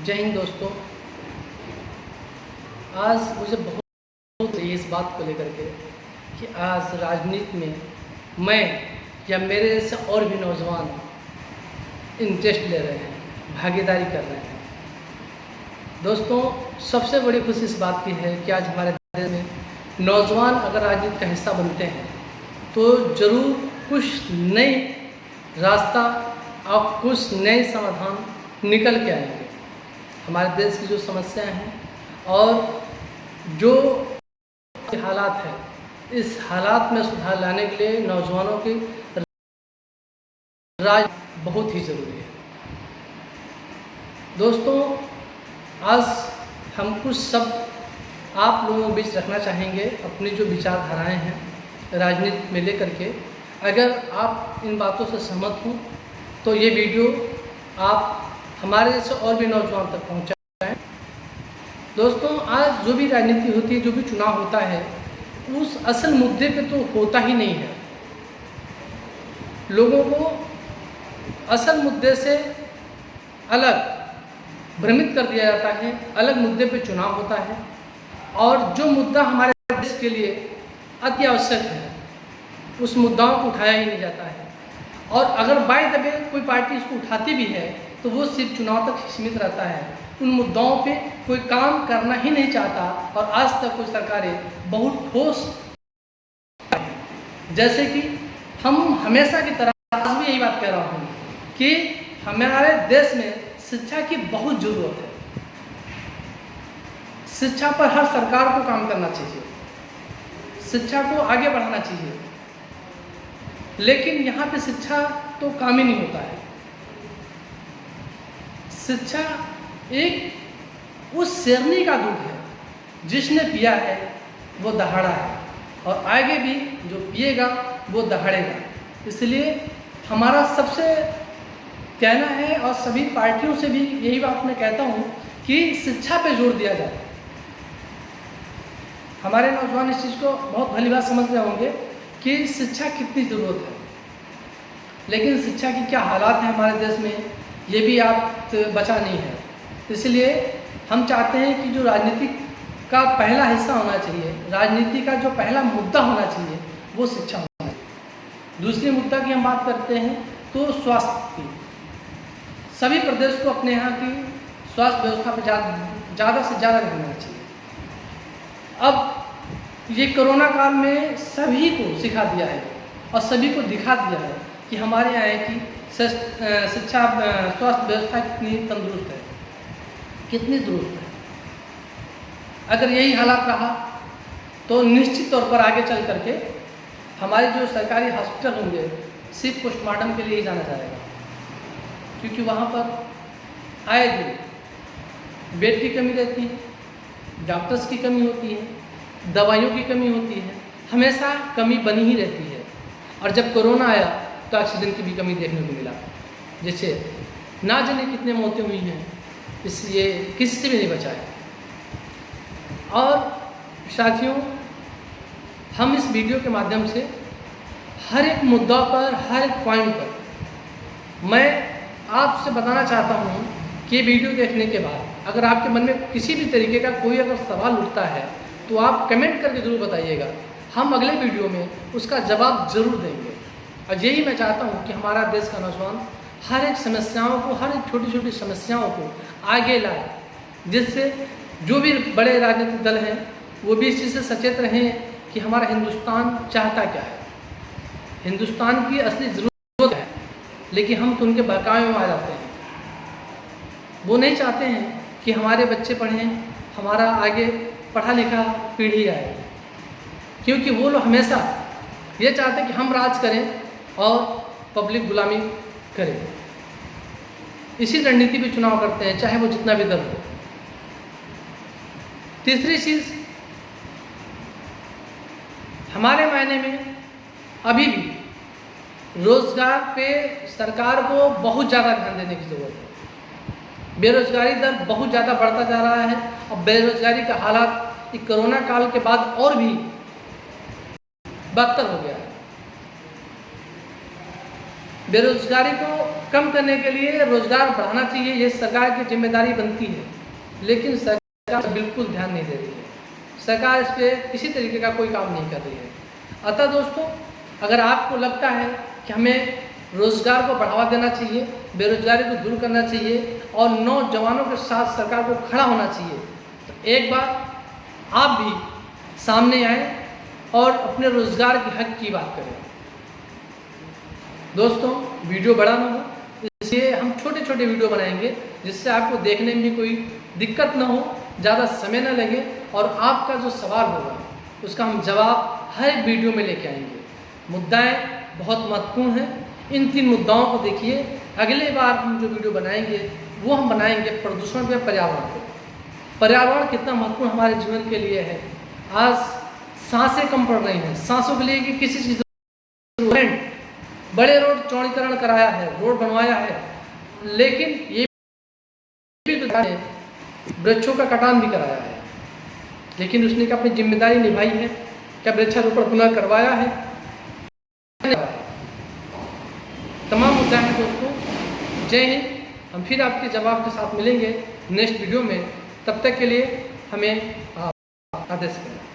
जय हिंद दोस्तों। आज मुझे बहुत इस बात को लेकर के कि आज राजनीति में मैं या मेरे से और भी नौजवान इंटरेस्ट ले रहे हैं, भागीदारी कर रहे हैं। दोस्तों, सबसे बड़ी खुशी इस बात की है कि आज हमारे देश में नौजवान अगर राजनीति का हिस्सा बनते हैं तो ज़रूर कुछ नई रास्ता और कुछ नए समाधान निकल के आएंगे। हमारे देश की जो समस्याएं हैं और जो हालात है, इस हालात में सुधार लाने के लिए नौजवानों की राय बहुत ही ज़रूरी है। दोस्तों, आज हम कुछ शब्द आप लोगों के बीच रखना चाहेंगे, अपनी जो विचारधाराएं हैं राजनीति में लेकर के। अगर आप इन बातों से सहमत हों तो ये वीडियो आप हमारे जैसे और भी नौजवान तक पहुंचाएं। दोस्तों, आज जो भी राजनीति होती है, जो भी चुनाव होता है, उस असल मुद्दे पे तो होता ही नहीं है। लोगों को असल मुद्दे से अलग भ्रमित कर दिया जाता है, अलग मुद्दे पे चुनाव होता है और जो मुद्दा हमारे देश के लिए अति आवश्यक है उस मुद्दाओं को उठाया ही नहीं जाता है। और अगर बाय द वे कोई पार्टी इसको उठाती भी है तो वो सिर्फ चुनाव तक सीमित रहता है, उन मुद्दाओं पे कोई काम करना ही नहीं चाहता। और आज तक कुछ सरकारें बहुत ठोस, जैसे कि हम हमेशा की तरह आज भी यही बात कह रहा हूँ कि हमारे देश में शिक्षा की बहुत ज़रूरत है। शिक्षा पर हर सरकार को काम करना चाहिए, शिक्षा को आगे बढ़ाना चाहिए, लेकिन यहाँ पे शिक्षा तो काम ही नहीं होता है। शिक्षा एक उस शेरनी का दूध है जिसने पिया है वो दहाड़ा है और आगे भी जो पिएगा वो दहाड़ेगा। इसलिए हमारा सबसे कहना है और सभी पार्टियों से भी यही बात मैं कहता हूँ कि शिक्षा पे जोर दिया जाए। हमारे नौजवान इस चीज़ को बहुत भली बात समझ रहे होंगे कि शिक्षा कितनी ज़रूरत है, लेकिन शिक्षा की क्या हालात हैं हमारे देश में ये भी आप बचा नहीं है। इसलिए हम चाहते हैं कि जो राजनीति का पहला हिस्सा होना चाहिए, राजनीति का जो पहला मुद्दा होना चाहिए वो शिक्षा होना चाहिए। दूसरी मुद्दा की हम बात करते हैं तो स्वास्थ्य की। सभी प्रदेश को अपने यहाँ की स्वास्थ्य व्यवस्था पर ज़्यादा से ज़्यादा ध्यान देना चाहिए। अब ये कोरोना काल में सभी को सिखा दिया है और सभी को दिखा दिया है कि हमारे यहाँ की शिक्षा स्वास्थ्य व्यवस्था कितनी तंदुरुस्त है, कितनी दुरुस्त है। अगर यही हालात रहा तो निश्चित तौर पर आगे चल करके हमारे जो सरकारी हॉस्पिटल होंगे सिर्फ पोस्टमार्टम के लिए ही जाना जाएगा, क्योंकि वहाँ पर आए दिन बेड की कमी रहती है, डॉक्टर्स की कमी होती है, दवाइयों की कमी होती है, हमेशा कमी बनी ही रहती है। और जब कोरोना आया तो ऑक्सीजन की भी कमी देखने को मिला, जिससे ना जाने कितने मौतें हुई हैं, इसलिए किसी से भी नहीं बचा है। और साथियों, हम इस वीडियो के माध्यम से हर एक मुद्दा पर, हर एक पॉइंट पर मैं आपसे बताना चाहता हूँ कि वीडियो देखने के बाद अगर आपके मन में किसी भी तरीके का कोई अगर सवाल उठता है तो आप कमेंट करके ज़रूर बताइएगा। हम अगले वीडियो में उसका जवाब ज़रूर देंगे। और यही मैं चाहता हूँ कि हमारा देश का नौजवान हर एक समस्याओं को, हर एक छोटी छोटी समस्याओं को आगे लाए, जिससे जो भी बड़े राजनीतिक दल हैं वो भी इस चीज़ से सचेत रहें कि हमारा हिंदुस्तान चाहता क्या है, हिंदुस्तान की असली ज़रूरत है, लेकिन हम तो उनके बहकावे में आ जाते हैं। वो नहीं चाहते हैं कि हमारे बच्चे पढ़ें, हमारा आगे पढ़ा लिखा पीढ़ी आए, क्योंकि वो लोग हमेशा ये चाहते हैं कि हम राज करें और पब्लिक गुलामी करे। इसी रणनीति पे चुनाव करते हैं, चाहे वो जितना भी दल हो। तीसरी चीज़, हमारे मायने में अभी भी रोजगार पे सरकार को बहुत ज़्यादा ध्यान देने की ज़रूरत है। बेरोजगारी दर बहुत ज़्यादा बढ़ता जा रहा है और बेरोजगारी का हालात कोरोना काल के बाद और भी बदतर हो गया है। बेरोजगारी को कम करने के लिए रोजगार बढ़ाना चाहिए, ये सरकार की जिम्मेदारी बनती है, लेकिन सरकार बिल्कुल ध्यान नहीं दे रही है। सरकार इस पर किसी तरीके का कोई काम नहीं कर रही है। अतः दोस्तों, अगर आपको लगता है कि हमें रोजगार को बढ़ावा देना चाहिए, बेरोजगारी को दूर करना चाहिए और नौजवानों के साथ सरकार को खड़ा होना चाहिए, तो एक बार आप भी सामने आए और अपने रोजगार के हक की बात करें। दोस्तों, वीडियो बड़ा ना हो, इसलिए हम छोटे छोटे वीडियो बनाएंगे जिससे आपको देखने में भी कोई दिक्कत ना हो, ज़्यादा समय ना लगे और आपका जो सवाल होगा उसका हम जवाब हर एक वीडियो में लेके आएंगे। मुद्दाएं बहुत महत्वपूर्ण हैं, इन 3 मुद्दाओं को देखिए। अगले बार हम जो वीडियो बनाएंगे वो हम बनाएंगे प्रदूषण पे, पर्यावरण पे। पर्यावरण कितना महत्वपूर्ण हमारे जीवन के लिए है। आज सांसें कम पड़ रही हैं, सांसों के लिए कि किसी चीज़ बड़े रोड चौड़ीकरण कराया है, रोड बनवाया है, लेकिन ये भी तो वृक्षों का कटान भी कराया है, लेकिन उसने क्या अपनी जिम्मेदारी निभाई है? क्या वृक्षारोपण पुनः करवाया है? तमाम मुद्दा है दोस्तों। जय हिंद। हम फिर आपके जवाब के साथ मिलेंगे नेक्स्ट वीडियो में। तब तक के लिए हमें आदेश करें।